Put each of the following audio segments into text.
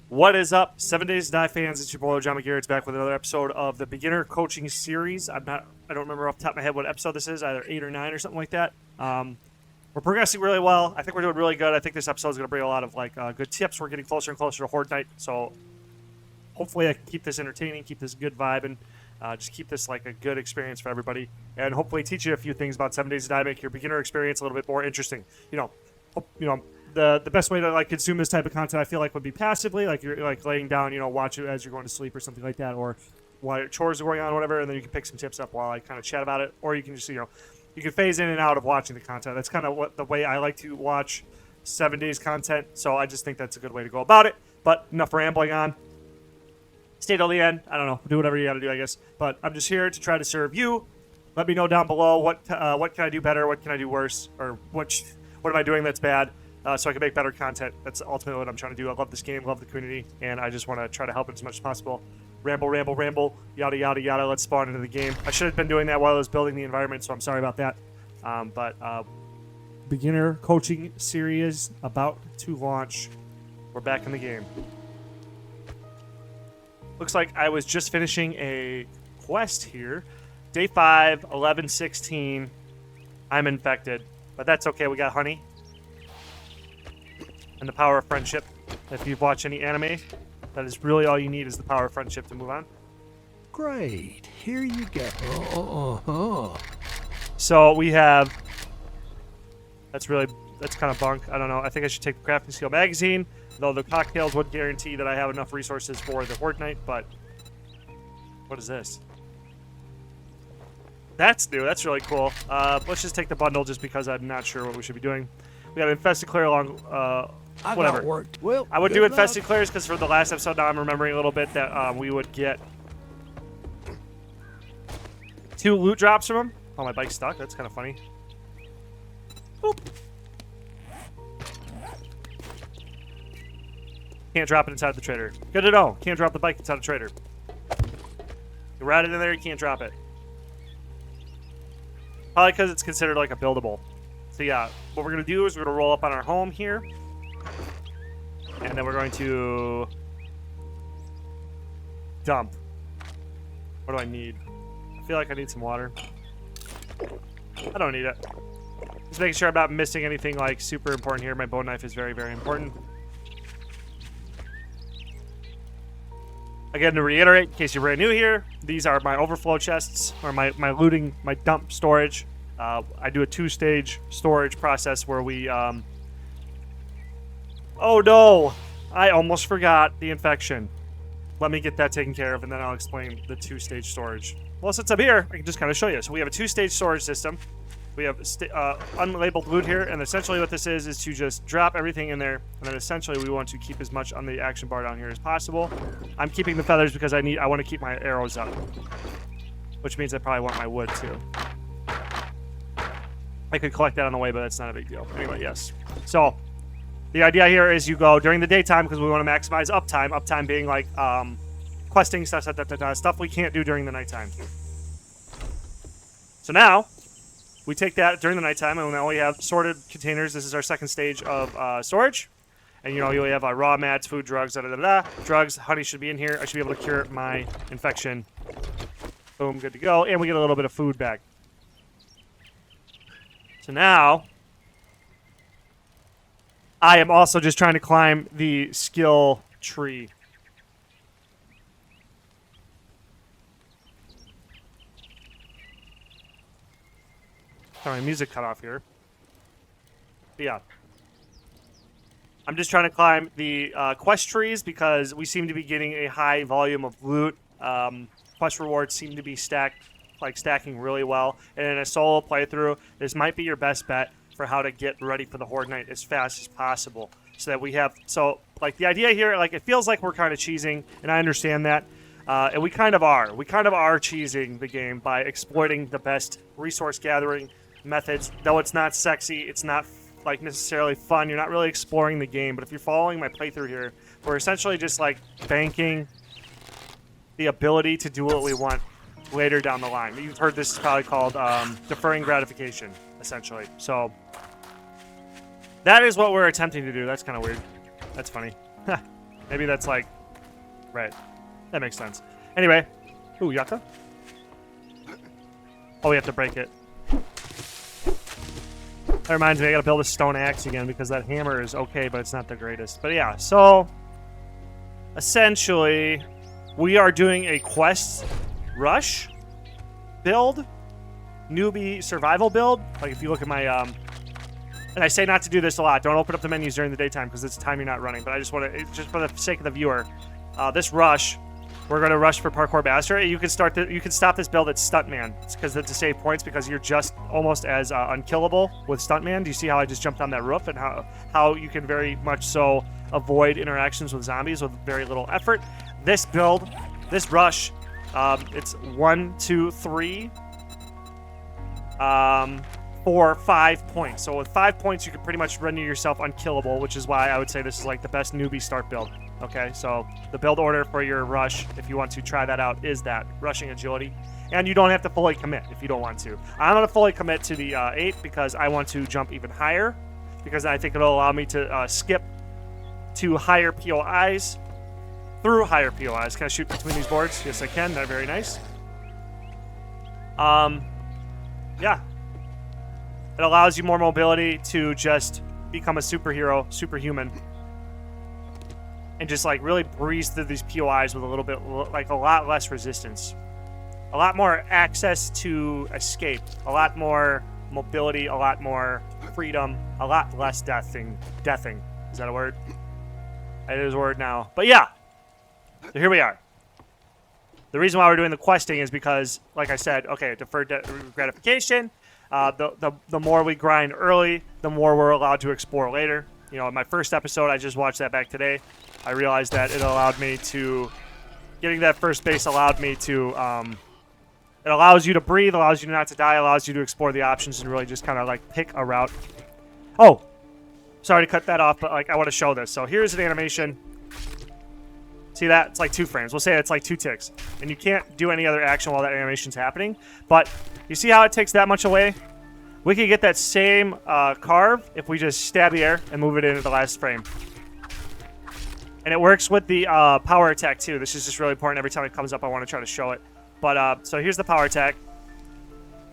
What is up, 7 Days to Die fans? It's your boy John McGarrett's back with another episode of the beginner coaching series. I don't remember off the top of my head what episode this is, either 8 or 9 or something like that. We're progressing really well. I think we're doing really good. I think this episode is going to bring a lot of good tips. We're getting closer and closer to Horde Night, so hopefully I can keep this entertaining, keep this good vibe, and just keep this like a good experience for everybody, and hopefully teach you a few things about 7 Days to Die, make your beginner experience a little bit more interesting. The best way to consume this type of content, I feel like, would be passively, like you're laying down, watch it as you're going to sleep or something like that, or while your chores are going on, whatever, and then you can pick some tips up while I kind of chat about it, or you can just you can phase in and out of watching the content. That's kind of the way I like to watch 7 days content. So I just think that's a good way to go about it. But enough rambling on. Stay till the end. I don't know. Do whatever you got to do, I guess. But I'm just here to try to serve you. Let me know down below what can I do better, what can I do worse, or what am I doing that's bad. So I can make better content. That's ultimately what I'm trying to do. I love this game, love the community, and I just want to try to help it as much as possible. Ramble, yada, yada, yada. Let's spawn into the game. I should have been doing that while I was building the environment, so I'm sorry about that. Beginner coaching series about to launch. We're back in the game. Looks like I was just finishing a quest here. Day 5, 11:16. I'm infected, but that's okay. We got honey. And the power of friendship. If you've watched any anime, that is really all you need is the power of friendship to move on. Great. Here you go. So we have... That's kind of bunk. I don't know. I think I should take the crafting skill magazine, though the cocktails would guarantee that I have enough resources for the Horde Night, but... What is this? That's new. That's really cool. Let's just take the bundle just because I'm not sure what we should be doing. We got infested clear along... whatever. Well, I would do infested clears because for the last episode, now I'm remembering a little bit that we would get 2 loot drops from them. Oh, my bike's stuck. That's kind of funny. Boop. Can't drop it inside the trader. Good to know. Can't drop the bike inside the trader. You ride it in there, you can't drop it. Probably because it's considered like a buildable. So yeah, what we're going to do is we're going to roll up on our home here. And then we're going to dump. What do I need? I feel like I need some water. I don't need it. Just making sure I'm not missing anything like super important here. My bone knife is very, very important. Again, to reiterate, in case you're brand new here, these are my overflow chests, or my looting, my dump storage. I do a 2-stage storage process where we... Oh no! I almost forgot the infection. Let me get that taken care of, and then I'll explain the 2-stage storage. Well, since I'm here, I can just kind of show you. So we have a 2-stage storage system. We have unlabeled loot here, and essentially what this is to just drop everything in there, and then essentially we want to keep as much on the action bar down here as possible. I'm keeping the feathers because I want to keep my arrows up, which means I probably want my wood too. I could collect that on the way, but that's not a big deal. Anyway, yes. So the idea here is you go during the daytime because we want to maximize uptime. Uptime being like questing stuff we can't do during the nighttime. So now we take that during the nighttime, and now we have sorted containers. This is our second stage of storage. And, you have raw mats, food, drugs, drugs. Honey should be in here. I should be able to cure my infection. Boom, good to go. And we get a little bit of food back. So now, I am also just trying to climb the skill tree. Sorry, my music cut off here. But yeah. I'm just trying to climb the quest trees because we seem to be getting a high volume of loot. Quest rewards seem to be stacking really well. And in a solo playthrough, this might be your best bet for how to get ready for the Horde Night as fast as possible. So that we have... So, the idea here, it feels like we're kind of cheesing, and I understand that. And we kind of are. We kind of are cheesing the game by exploiting the best resource gathering methods. Though it's not sexy, it's not necessarily fun. You're not really exploring the game. But if you're following my playthrough here, we're essentially just banking the ability to do what we want later down the line. You've heard this is probably called deferring gratification, essentially. So that is what we're attempting to do. That's kind of weird. That's funny. Maybe that's like... Right. That makes sense. Anyway. Ooh, yucca. Oh, we have to break it. That reminds me, I gotta build a stone axe again because that hammer is okay, but it's not the greatest. But yeah, so... Essentially, we are doing a quest rush build. Newbie survival build. Like if you look at my... And I say not to do this a lot. Don't open up the menus during the daytime because it's time you're not running. But I just want to, just for the sake of the viewer, this rush, we're going to rush for parkour master. You can stop this build at stuntman because to save points because you're just almost as unkillable with stuntman. Do you see how I just jumped on that roof and how you can very much so avoid interactions with zombies with very little effort? This build, this rush, it's 1, 2, 3. 4, 5 points. So with 5 points, you can pretty much render yourself unkillable, which is why I would say this is like the best newbie start build. Okay, so the build order for your rush, if you want to try that out, is that rushing agility. And you don't have to fully commit if you don't want to. I'm going to fully commit to the 8 because I want to jump even higher, because I think it'll allow me to skip to higher POIs, through higher POIs. Can I shoot between these boards? Yes, I can. They're very nice. Yeah. It allows you more mobility to just become a superhero, superhuman. And just like really breeze through these POIs with a little bit, like a lot less resistance. A lot more access to escape. A lot more mobility, a lot more freedom, a lot less deathing. Is that a word? It is a word now. But yeah, so here we are. The reason why we're doing the questing is because, like I said, okay, deferred gratification. The more we grind early, the more we're allowed to explore later. You know, in my first episode, I just watched that back today. I realized that it allowed me to... Getting that first base allowed me to... it allows you to breathe, allows you not to die, allows you to explore the options and really just kind of, like, pick a route. Oh! Sorry to cut that off, but, like, I want to show this. So here's an animation. See that? It's like 2 frames. We'll say it's like 2 ticks. And you can't do any other action while that animation's happening. But you see how it takes that much away? We could get that same carve if we just stab the air and move it into the last frame. And it works with the power attack too. This is just really important. Every time it comes up, I want to try to show it. But so here's the power attack.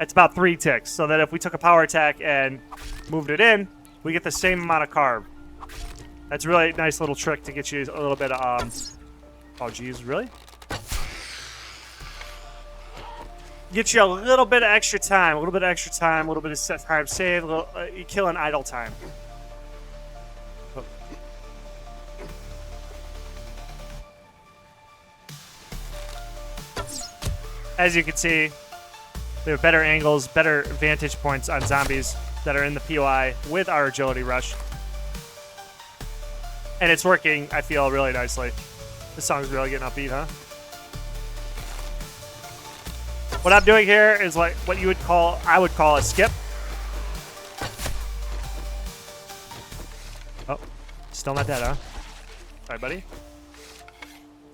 It's about 3 ticks. So that if we took a power attack and moved it in, we get the same amount of carve. That's a really nice little trick to get you a little bit of... Oh, geez, really? Get you a little bit of extra time, a little bit of extra time, a little bit of set time save, you kill an idle time. Oh. As you can see, we have better angles, better vantage points on zombies that are in the POI with our agility rush. And it's working, I feel, really nicely. This song's really getting upbeat, huh? What I'm doing here is like what you would call, I would call a skip. Oh, still not dead, huh? Sorry, buddy.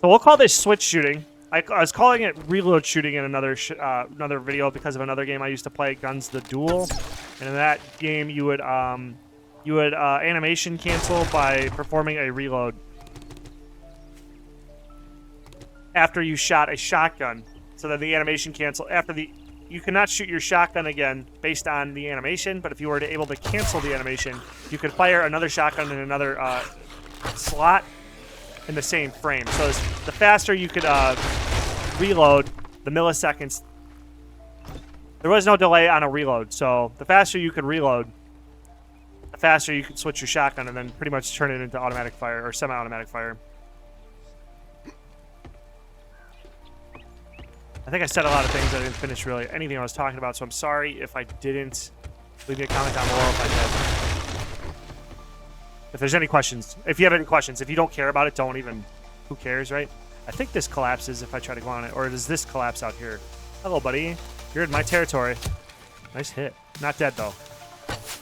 So we'll call this switch shooting. I was calling it reload shooting in another video because of another game I used to play, Guns the Duel. And in that game, you would animation cancel by performing a reload after you shot a shotgun. So that the animation cancel after the... You cannot shoot your shotgun again based on the animation, but if you were able to cancel the animation, you could fire another shotgun in another slot in the same frame. So the faster you could reload, the milliseconds... There was no delay on a reload, so the faster you could reload, the faster you could switch your shotgun and then pretty much turn it into automatic fire or semi-automatic fire. I think I said a lot of things. I didn't finish really anything I was talking about, so I'm sorry if I didn't. Leave me a comment down below if I did. If there's any questions. If you have any questions. If you don't care about it, don't even... Who cares, right? I think this collapses if I try to go on it. Or does this collapse out here? Hello, buddy. You're in my territory. Nice hit. Not dead, though.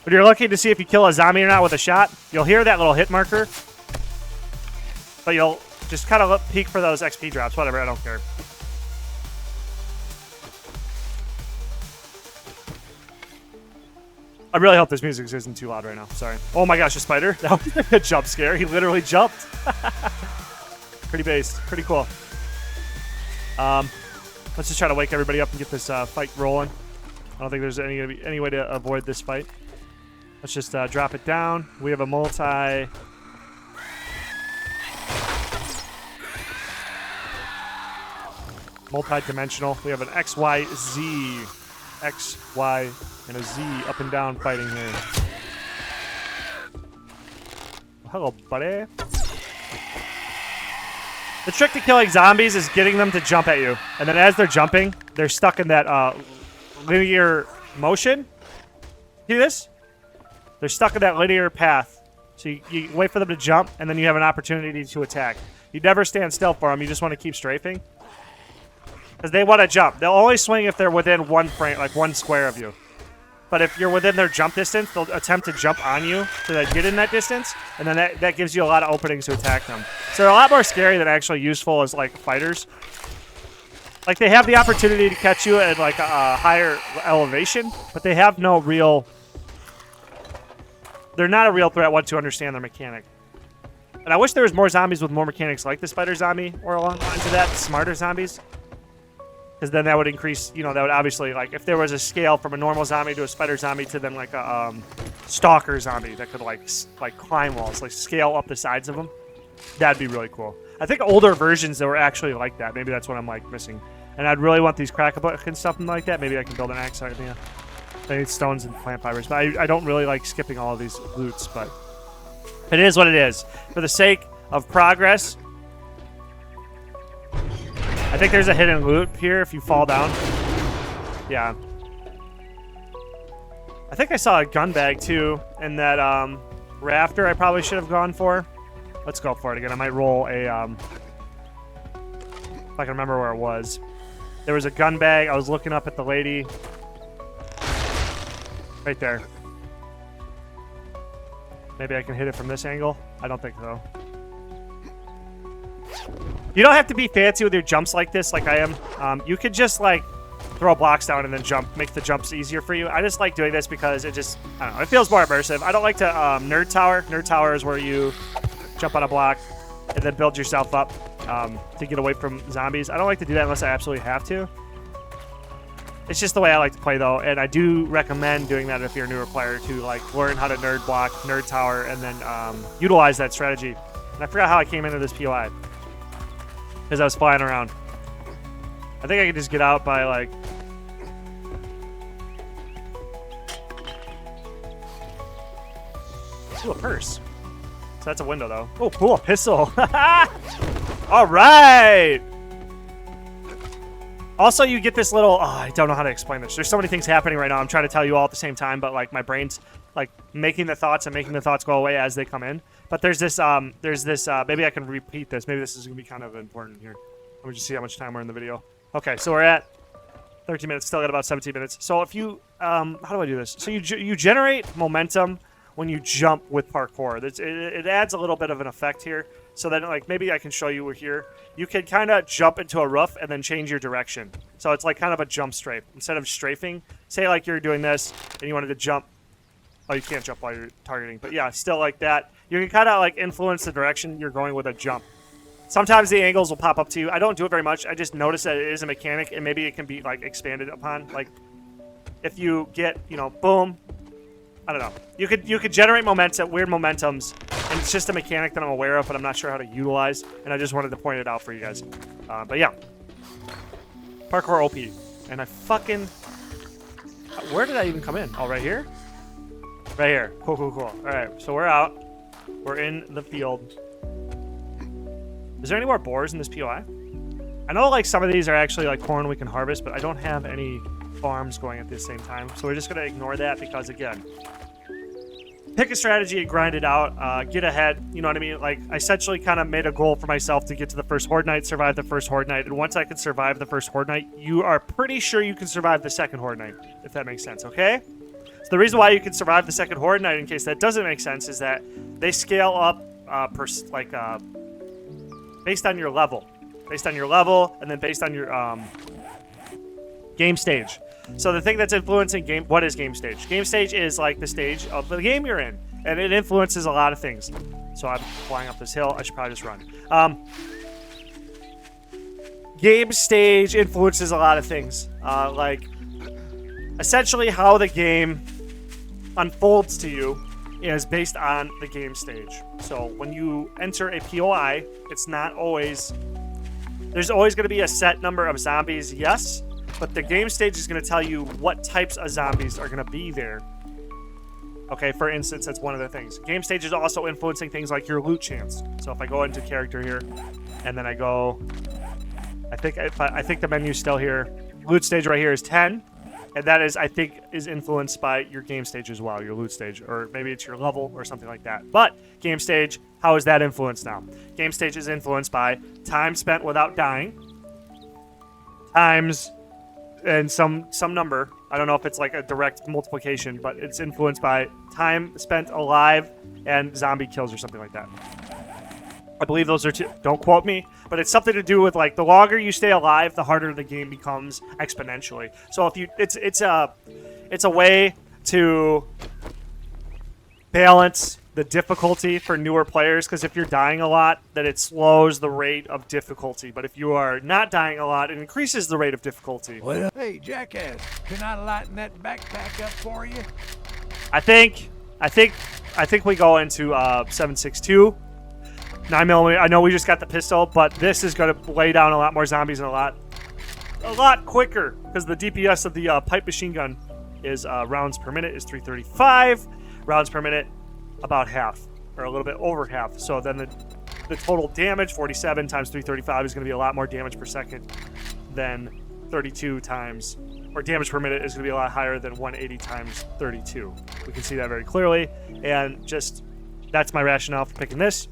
But you're looking to see if you kill a zombie or not with a shot. You'll hear that little hit marker. But you'll just kind of peek for those XP drops. Whatever, I don't care. I really hope this music isn't too loud right now. Sorry. Oh my gosh, a spider. That was a good jump scare. He literally jumped. Pretty based. Pretty cool. Let's just try to wake everybody up and get this fight rolling. I don't think there's any way to avoid this fight. Let's just drop it down. We have a multi-dimensional. We have an X, Y, Z. X, Y, and a Z up and down fighting here. Hello, buddy. The trick to killing zombies is getting them to jump at you. And then as they're jumping, they're stuck in that linear motion. See this? They're stuck in that linear path. So you wait for them to jump, and then you have an opportunity to attack. You never stand still for them. You just want to keep strafing. Because they want to jump. They'll only swing if they're within one frame, like one square of you. But if you're within their jump distance, they'll attempt to jump on you to then get in that distance, and then that gives you a lot of openings to attack them. So they're a lot more scary than actually useful as like fighters. Like they have the opportunity to catch you at like a higher elevation, but they have no real. They're not a real threat once you understand their mechanic. And I wish there was more zombies with more mechanics like the spider zombie, or along the lines of that, smarter zombies. Because then that would increase, you know, that would obviously, like, if there was a scale from a normal zombie to a spider zombie to then, like, a stalker zombie that could, like climb walls, like, scale up the sides of them, that'd be really cool. I think older versions that were actually like that. Maybe that's what I'm, like, missing. And I'd really want these crack-a-buck and something like that. Maybe I can build an axe out of it. I need stones and plant fibers. But I don't really like skipping all of these loots, but it is what it is. For the sake of progress, I think there's a hidden loot here if you fall down. Yeah. I think I saw a gun bag, too, in that rafter I probably should have gone for. Let's go for it again. I might roll a... if I can remember where it was. There was a gun bag. I was looking up at the lady. Right there. Maybe I can hit it from this angle? I don't think so. You don't have to be fancy with your jumps like this, like I am. You could just, like, throw blocks down and then jump, make the jumps easier for you. I just like doing this because it just, I don't know, it feels more immersive. I don't like to nerd tower. Nerd tower is where you jump on a block and then build yourself up to get away from zombies. I don't like to do that unless I absolutely have to. It's just the way I like to play, though, and I do recommend doing that if you're a newer player to, like, learn how to nerd block, nerd tower, and then utilize that strategy. And I forgot how I came into this POI. Because I was flying around. I think I could just get out by, like... Ooh, a purse. So that's a window, though. Oh, cool, a pistol. All right! Also, you get this little... Oh, I don't know how to explain this. There's so many things happening right now. I'm trying to tell you all at the same time, but, like, my brain's, like, making the thoughts and making the thoughts go away as they come in. But there's this, maybe I can repeat this. Maybe this is going to be kind of important here. Let me just see how much time we're in the video. Okay, so we're at 13 minutes. Still got about 17 minutes. So if you, how do I do this? So you generate momentum when you jump with parkour. It adds a little bit of an effect here. So then, like, maybe I can show you here. You can kind of jump into a roof and then change your direction. So it's like kind of a jump strafe. Instead of strafing, say like you're doing this and you wanted to jump. Oh, you can't jump while you're targeting. But yeah, still like that. You can kind of like influence the direction you're going with a jump. Sometimes the angles will pop up to you. I don't do it very much. I just notice that it is a mechanic, and maybe it can be like expanded upon. Like if you get, you know, boom. I don't know. You could generate momentum, weird momentums, and it's just a mechanic that I'm aware of, but I'm not sure how to utilize. And I just wanted to point it out for you guys. But yeah, parkour OP, and I fucking. Where did I even come in? Oh, right here. Right here. Cool, cool, cool. All right, so we're out. We're in the field. Is there any more boars in this POI? I know like some of these are actually like corn we can harvest, but I don't have any farms going at the same time. So we're just going to ignore that because, again, pick a strategy and grind it out. Get ahead. You know what I mean? Like, I essentially kind of made a goal for myself to get to the first horde night, survive the first horde night. And once I can survive the first horde night, you are pretty sure you can survive the second horde night, if that makes sense, okay? So the reason why you can survive the second horde night, in case that doesn't make sense, is that they scale up based on your level. Based on your level, and then based on your game stage. So the thing that's influencing game... What is game stage? Game stage is like the stage of the game you're in. And it influences a lot of things. So I'm flying up this hill. I should probably just run. game stage influences a lot of things. Like, essentially how the game unfolds to you is based on the game stage. So when you enter a POI, it's not always... There's always going to be a set number of zombies, yes, but the game stage is going to tell you what types of zombies are going to be there. Okay, for instance, that's one of the things. Game stage is also influencing things like your loot chance. So if I go into character here, and then I go... I think the menu's still here. Loot stage right here is 10. And that is, I think, is influenced by your game stage as well, your loot stage. Or maybe it's your level or something like that. But game stage, how is that influenced now? Game stage is influenced by time spent without dying. Times, and some number. I don't know if it's like a direct multiplication, but it's influenced by time spent alive and zombie kills or something like that. I believe those are two. Don't quote me, but it's something to do with like the longer you stay alive, the harder the game becomes exponentially. So if you, it's a way to balance the difficulty for newer players, because if you're dying a lot, then it slows the rate of difficulty. But if you are not dying a lot, it increases the rate of difficulty. Hey, jackass, can I lighten that backpack up for you? I think we go into 7.62. 9mm. I know we just got the pistol, but this is going to lay down a lot more zombies and a lot quicker, because the DPS of the pipe machine gun is rounds per minute is 335. Rounds per minute, about half, or a little bit over half. So then the total damage, 47 times 335, is going to be a lot more damage per second than 32 times, or damage per minute is going to be a lot higher than 180 times 32. We can see that very clearly, and just that's my rationale for picking this.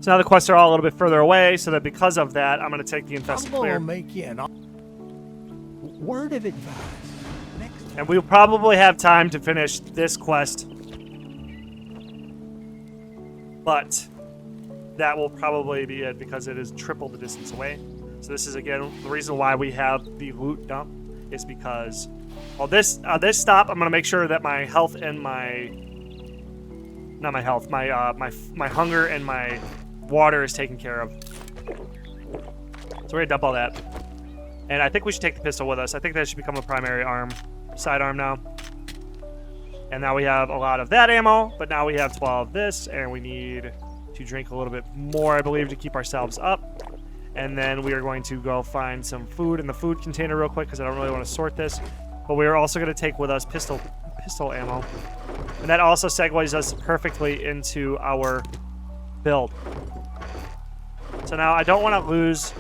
So now the quests are all a little bit further away, so that because of that, I'm going to take the infested clear. I'm going to make you an word of advice. And we'll probably have time to finish this quest, but that will probably be it because it is triple the distance away. So this is, again, the reason why we have the loot dump is because, well, this stop, I'm going to make sure that my health and my hunger and my water is taken care of. So we're going to dump all that. And I think we should take the pistol with us. I think that should become a primary arm. Sidearm now. And now we have a lot of that ammo, but now we have 12 of this, and we need to drink a little bit more, I believe, to keep ourselves up. And then we are going to go find some food in the food container real quick, because I don't really want to sort this. But we are also going to take with us pistol ammo. And that also segues us perfectly into our build. So now I don't want to lose...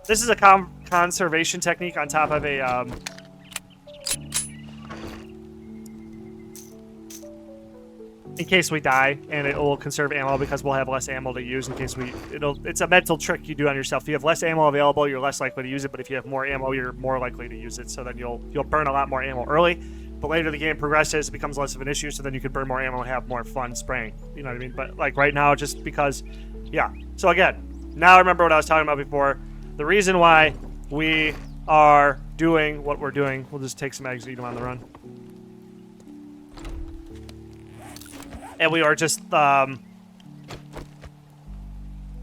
This is a conservation technique on top of a... in case we die, and it will conserve ammo because we'll have less ammo to use in case it's a mental trick you do on yourself. If you have less ammo available, you're less likely to use it, but if you have more ammo, you're more likely to use it, so then you'll burn a lot more ammo early, but later the game progresses, it becomes less of an issue, so then you can burn more ammo and have more fun spraying, you know what I mean? But like right now, just because, yeah. So again, now I remember what I was talking about before. The reason why we are doing what we're doing, we'll just take some eggs and eat them on the run. And we are just,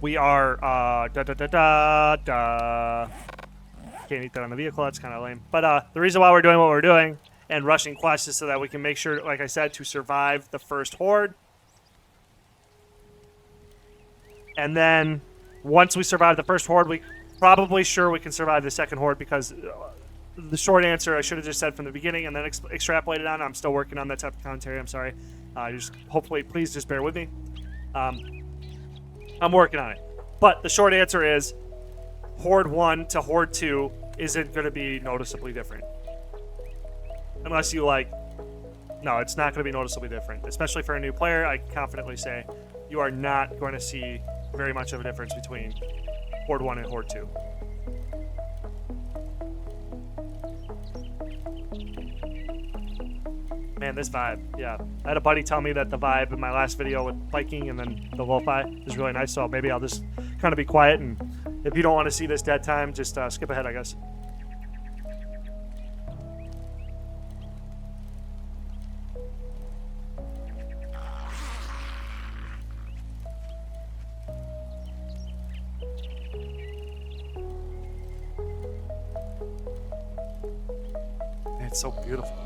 we are, can't eat that on the vehicle, that's kind of lame. But the reason why we're doing what we're doing and rushing quests is so that we can make sure, like I said, to survive the first horde. And then, once we survive the first horde, we probably sure we can survive the second horde, because the short answer I should have just said from the beginning and then extrapolated on. I'm still working on that type of commentary, I'm sorry. Just hopefully, please just bear with me. I'm working on it. But the short answer is Horde 1 to Horde 2 isn't going to be noticeably different. Unless you no, it's not going to be noticeably different. Especially for a new player, I can confidently say you are not going to see very much of a difference between Horde 1 and Horde 2. Man, this vibe, yeah. I had a buddy tell me that the vibe in my last video with biking and then the LoFi is really nice, so maybe I'll just kind of be quiet, and if you don't want to see this dead time, just skip ahead, I guess. It's so beautiful.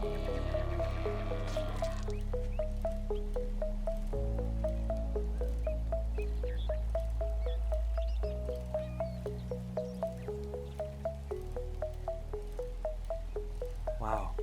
Wow.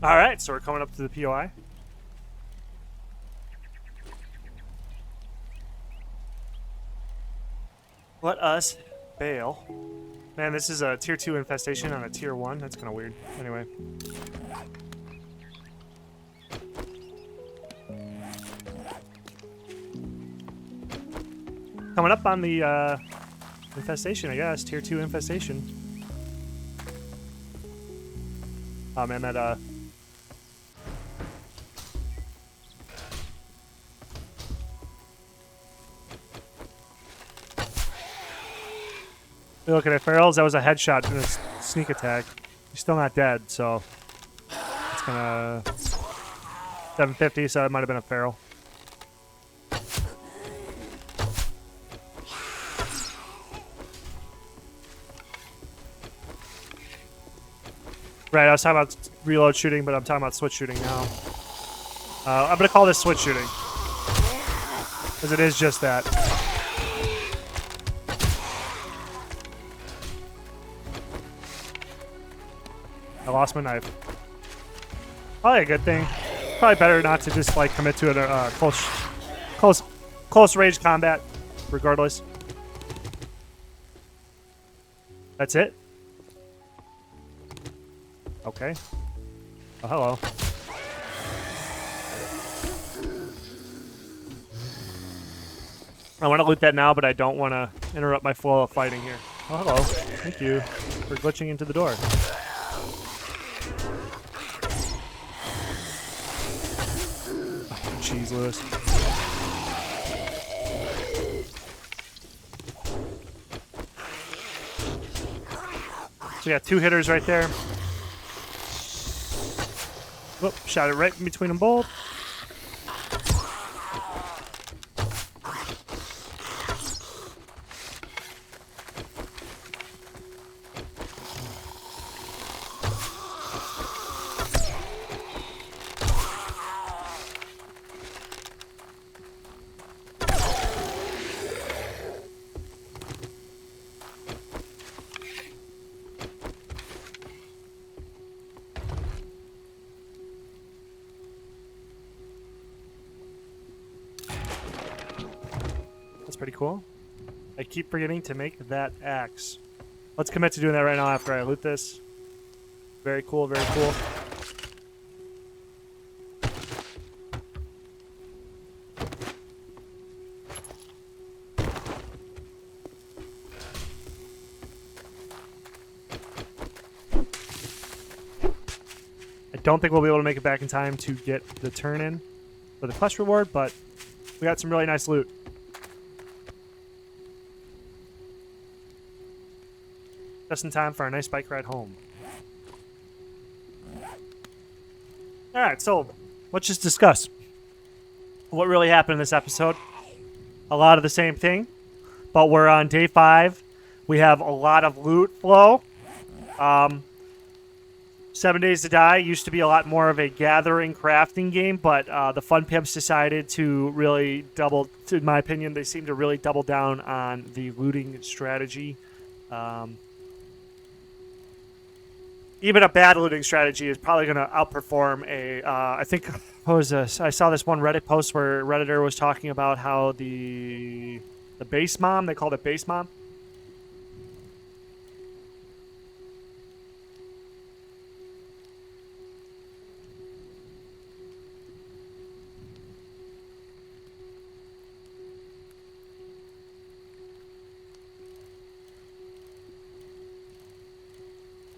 All right, so we're coming up to the POI. Let us bail. Man, this is a tier 2 infestation on a tier 1. That's kind of weird. Anyway. Coming up on the infestation, I guess. Tier 2 infestation. Oh man, that You're looking at Ferals, that was a headshot and a sneak attack. He's still not dead, so it's gonna 750, so it might have been a Feral. Right, I was talking about reload shooting, but I'm talking about switch shooting now. I'm gonna call this switch shooting. Because it is just that. I lost my knife. Probably a good thing. Probably better not to just like commit to a close range combat, regardless. That's it. Okay. Oh, hello. I want to loot that now, but I don't want to interrupt my flow of fighting here. Oh, hello. Thank you for glitching into the door. Jeez, Lewis. So we got 2 hitters right there. Whoop, shot it right in between them both. That's pretty cool. I keep forgetting to make that axe. Let's commit to doing that right now after I loot this. Very cool, very cool. I don't think we'll be able to make it back in time to get the turn in for the quest reward, but we got some really nice loot. Just in time for our nice bike ride home. Alright, so let's just discuss what really happened in this episode. A lot of the same thing, but we're on day 5. We have a lot of loot flow. 7 Days to Die used to be a lot more of a gathering crafting game, but the Fun Pimps decided to really in my opinion, they seem to really double down on the looting strategy. Even a bad looting strategy is probably going to outperform a, I think, what was this? I saw this one Reddit post where Redditor was talking about how the base mom, they called it base mom.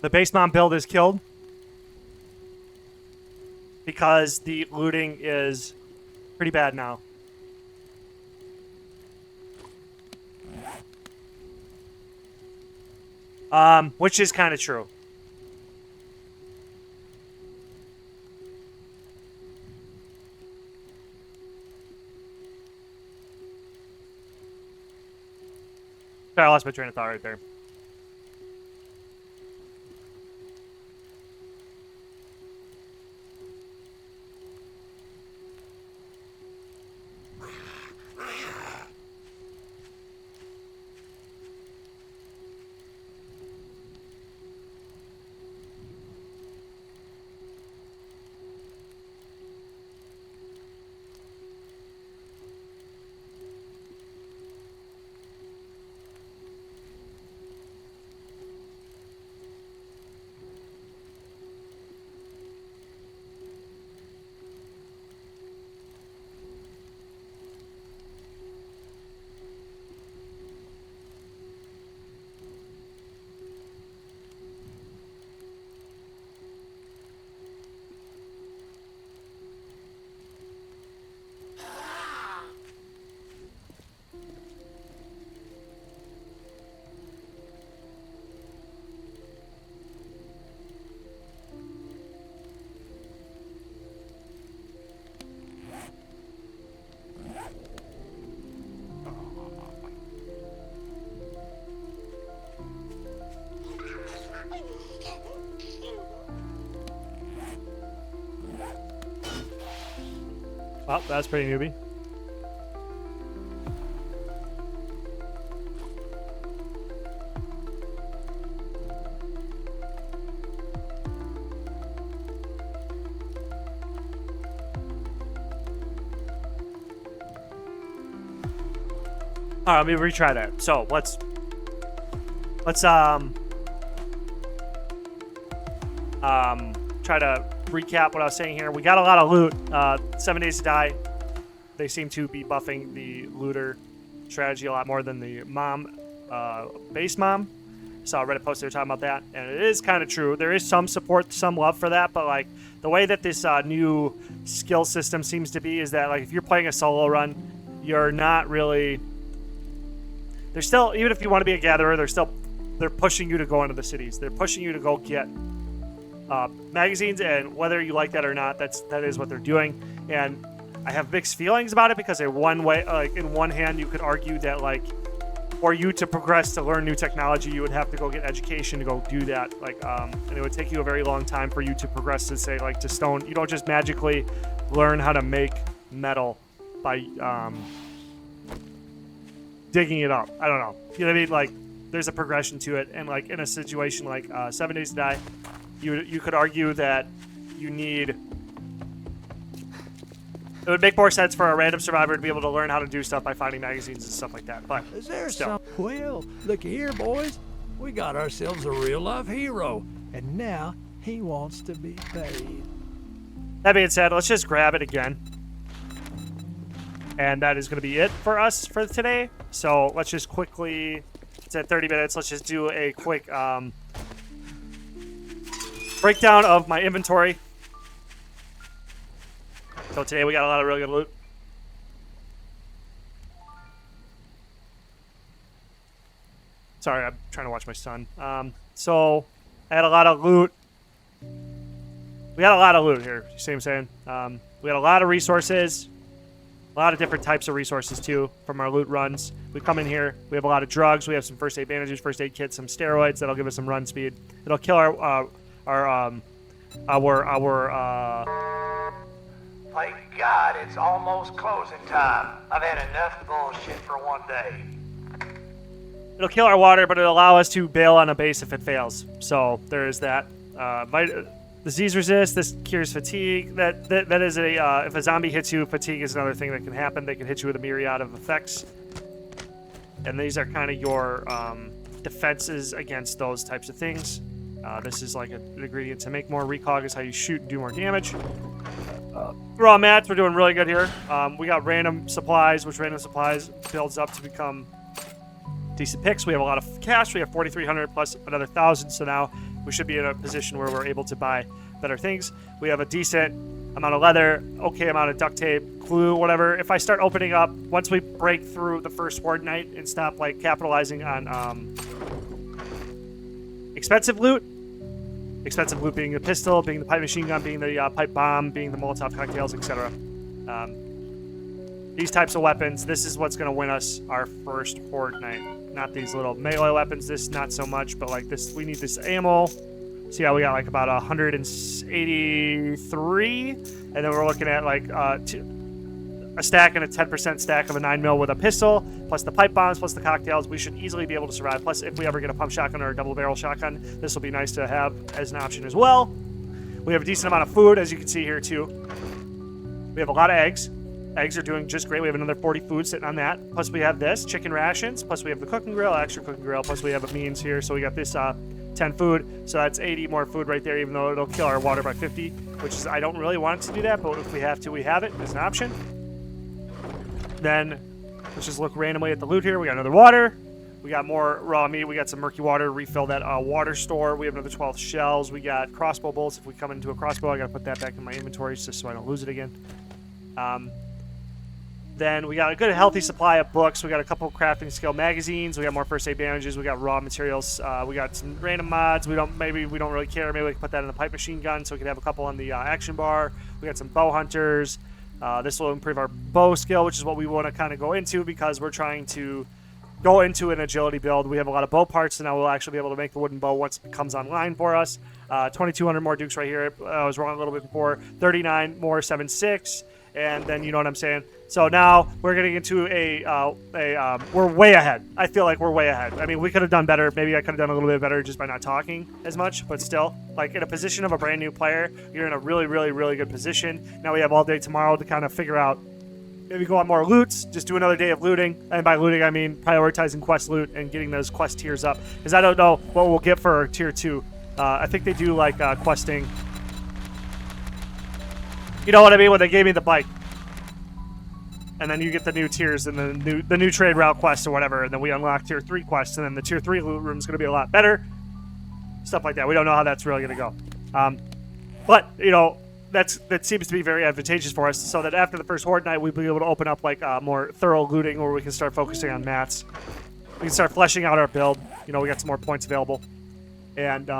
The base mom build is killed because the looting is pretty bad now. Which is kind of true. Sorry, I lost my train of thought right there. Well, that's pretty newbie. All right, let me retry that. So let's try to recap what I was saying here. We got a lot of loot. 7 Days to Die. They seem to be buffing the looter strategy a lot more than the base mom. Saw a Reddit post they were talking about that, and it is kind of true. There is some support, some love for that, but like the way that this new skill system seems to be is that like if you're playing a solo run, you're not really. They're still, even if you want to be a gatherer, they're pushing you to go into the cities. They're pushing you to go get magazines, and whether you like that or not, that is what they're doing. And I have mixed feelings about it because in one way, like in one hand, you could argue that like for you to progress to learn new technology, you would have to go get education to go do that. Like, and it would take you a very long time for you to progress to say like to stone. You don't just magically learn how to make metal by digging it up. I don't know. You know what I mean? Like, there's a progression to it, and like in a situation like 7 Days to Die, you could argue that you need It would make more sense for a random survivor to be able to learn how to do stuff by finding magazines and stuff like that. But Is there still. some? Well, look here, boys. We got ourselves a real-life hero, and now he wants to be paid. That being said, let's just grab it again. And that is going to be it for us for today. So let's just quickly, it's at 30 minutes. Let's just do a quick breakdown of my inventory. So today we got a lot of really good loot. Sorry, I'm trying to watch my son. So I had a lot of loot. We got a lot of loot here. You see what I'm saying? We got a lot of resources. A lot of different types of resources, too, from our loot runs. We come in here. We have a lot of drugs. We have some first aid bandages, first aid kits, some steroids. That'll give us some run speed. It'll kill Thank God it's almost closing time. I've had enough bullshit for one day. It'll kill our water, but it'll allow us to bail on a base if it fails. So there is that. Disease resist. This cures fatigue. That is a if a zombie hits you, fatigue is another thing that can happen. They can hit you with a myriad of effects, and these are kind of your defenses against those types of things. This is like an ingredient to make more recog. Is how you shoot and do more damage. Raw mats. We're doing really good here. We got random supplies, which random supplies builds up to become decent picks. We have a lot of cash. We have 4,300 plus another 1,000. So now we should be in a position where we're able to buy better things. We have a decent amount of leather, okay amount of duct tape, glue, whatever. If I start opening up, once we break through the first horde night and stop like capitalizing on expensive loot being the pistol, being the pipe machine gun, being the pipe bomb, being the Molotov cocktails, etc. These types of weapons, this is what's going to win us our first horde night. Not these little melee weapons, this not so much, but like this, we need this ammo. See how we got like about 183, and then we're looking at like a stack and a 10% stack of a 9mm with a pistol, plus the pipe bombs, plus the cocktails. We should easily be able to survive. Plus, if we ever get a pump shotgun or a double barrel shotgun, this will be nice to have as an option as well. We have a decent amount of food, as you can see here too. We have a lot of eggs. Eggs are doing just great. We have another 40 food sitting on that. Plus we have this, chicken rations. Plus we have the cooking grill, extra cooking grill. Plus we have a means here. So we got this 10 food. So that's 80 more food right there, even though it'll kill our water by 50, which is, I don't really want it to do that, but if we have to, we have it as an option. Then let's just look randomly at the loot here. We got another water. We got more raw meat. We got some murky water to refill that water store. We have another 12 shells. We got crossbow bolts. If we come into a crossbow, I got to put that back in my inventory just so I don't lose it again. Then we got a good healthy supply of books. We got a couple crafting skill magazines. We got more first aid bandages. We got raw materials. We got some random mods. Maybe we don't really care. Maybe we can put that in the pipe machine gun so we can have a couple on the action bar. We got some bow hunters. This will improve our bow skill, which is what we want to kind of go into because we're trying to go into an agility build. We have a lot of bow parts, and now we'll actually be able to make the wooden bow once it comes online for us. 2,200 more dukes right here. I was wrong a little bit before. 39 more 7.6. And then you know what I'm saying. So now we're getting into we're way ahead. I feel like we're way ahead. I mean, we could have done better. Maybe I could have done a little bit better just by not talking as much. But still, like in a position of a brand new player, you're in a really, really, really good position. Now we have all day tomorrow to kind of figure out. Maybe go on more loots. Just do another day of looting. And by looting, I mean prioritizing quest loot and getting those quest tiers up. Because I don't know what we'll get for tier 2. I think they do like questing. You know what I mean? When they gave me the bike. And then you get the new tiers and the new trade route quests or whatever. And then we unlock tier 3 quests. And then the tier 3 loot room is going to be a lot better. Stuff like that. We don't know how that's really going to go. But, you know, that seems to be very advantageous for us. So that after the first horde night, we'll be able to open up like more thorough looting where we can start focusing on mats. We can start fleshing out our build. You know, we got some more points available. And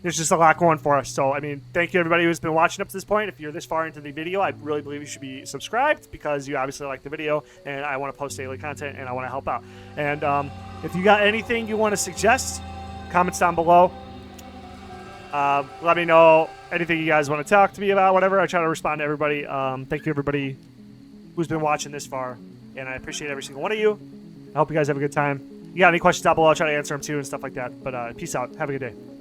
there's just a lot going for us. So, I mean, thank you everybody who's been watching up to this point. If you're this far into the video, I really believe you should be subscribed because you obviously like the video and I want to post daily content and I want to help out. And if you got anything you want to suggest, comments down below. Let me know anything you guys want to talk to me about, whatever. I try to respond to everybody. Thank you everybody who's been watching this far. And I appreciate every single one of you. I hope you guys have a good time. You got any questions down below, I'll try to answer them too and stuff like that. But peace out. Have a good day.